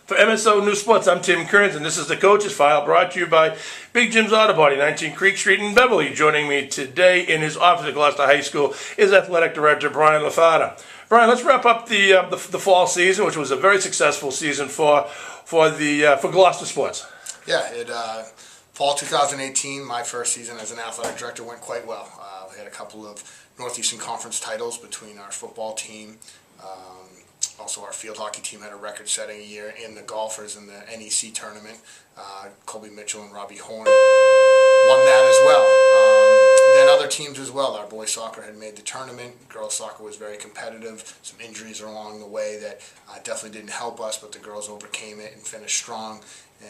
For MSO News Sports, I'm Tim Kearns, and this is the Coach's File, brought to you by Big Jim's Auto Body, 19 Creek Street in Beverly. Joining me today in his office at Gloucester High School is Athletic Director Bryan Lafata. Bryan, let's wrap up the fall season, which was a very successful season for Gloucester sports. Yeah, fall 2018, my first season as an athletic director, went quite well. We had a couple of Northeastern Conference titles between our football team. Also, our field hockey team had a record-setting year, in the golfers in the NEC tournament. Colby Mitchell and Robbie Horn won that as well. Then other teams as well. Our boys soccer had made the tournament. Girls soccer was very competitive. Some injuries along the way that definitely didn't help us, but the girls overcame it and finished strong.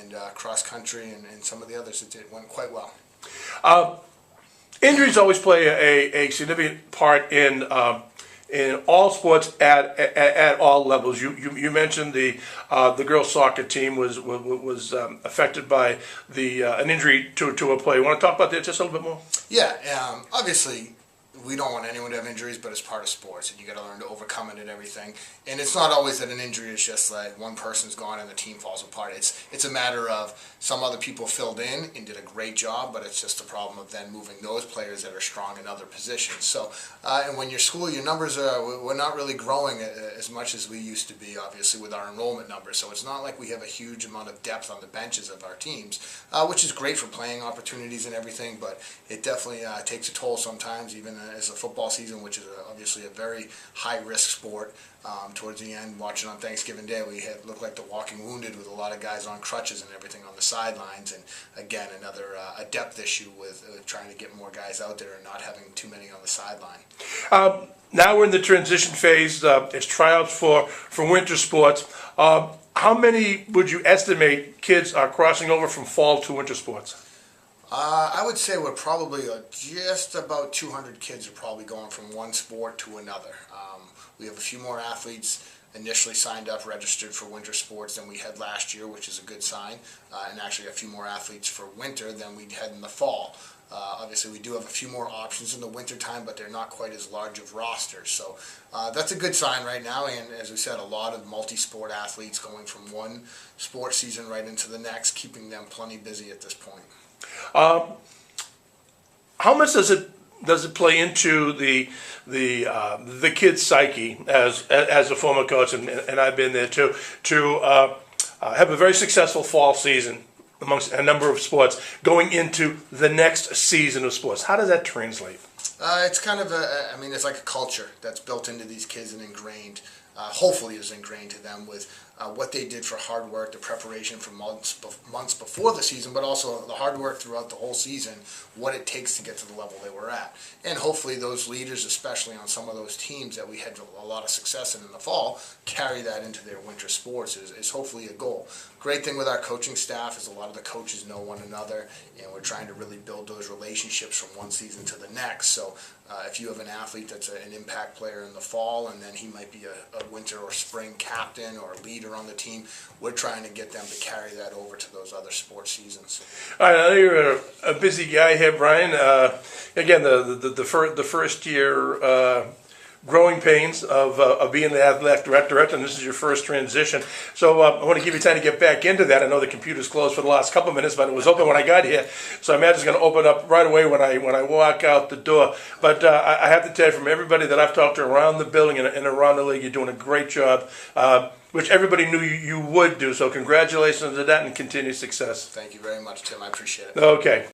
And cross country and some of the others, it went quite well. Injuries always play a significant part in all sports at all levels. You mentioned the girls soccer team was affected by an injury to a player. You want to talk about that just a little bit more? Yeah, obviously we don't want anyone to have injuries, but it's part of sports, and you got to learn to overcome it and everything. And it's not always that an injury is just like one person's gone and the team falls apart. It's a matter of some other people filled in and did a great job, but it's just a problem of then moving those players that are strong in other positions. So, and when your school, your numbers we're not really growing as much as we used to be, obviously, with our enrollment numbers. So it's not like we have a huge amount of depth on the benches of our teams, which is great for playing opportunities and everything, but it definitely takes a toll sometimes, even as a football season, which is obviously a very high-risk sport. Towards the end, watching on Thanksgiving Day, we had looked like the walking wounded with a lot of guys on crutches and everything on the sidelines. And again, another a depth issue with trying to get more guys out there and not having too many on the sideline. Now we're in the transition phase. It's tryouts for winter sports. How many would you estimate kids are crossing over from fall to winter sports? I would say we're probably just about 200 kids are probably going from one sport to another. We have a few more athletes initially signed up, registered for winter sports than we had last year, which is a good sign, and actually a few more athletes for winter than we had in the fall. Obviously, we do have a few more options in the winter time, but they're not quite as large of rosters. So that's a good sign right now. And as we said, a lot of multi-sport athletes going from one sports season right into the next, keeping them plenty busy at this point. How much does it play into the kid's psyche as a former coach, and I've been there too, to have a very successful fall season amongst a number of sports going into the next season of sports? How does that translate? It's kind of it's like a culture that's built into these kids and ingrained. Hopefully is ingrained to them with what they did for hard work, the preparation for months before the season, but also the hard work throughout the whole season, what it takes to get to the level they were at. And hopefully those leaders, especially on some of those teams that we had a lot of success in the fall, carry that into their winter sports is hopefully a goal. Great thing with our coaching staff is a lot of the coaches know one another, and we're trying to really build those relationships from one season to the next. So if you have an athlete that's an impact player in the fall, and then he might be a winter or spring captain or leader on the team, we're trying to get them to carry that over to those other sports seasons. All right, I know you're a busy guy here, Bryan. Again, the first year growing pains of being the athletic director, and this is your first transition. So I want to give you time to get back into that. I know the computer's closed for the last couple of minutes, but it was open when I got here. So I imagine it's going to open up right away when I walk out the door. But I have to tell you, from everybody that I've talked to around the building and around the league, you're doing a great job, which everybody knew you would do. So congratulations on that and continued success. Thank you very much, Tim. I appreciate it. Okay.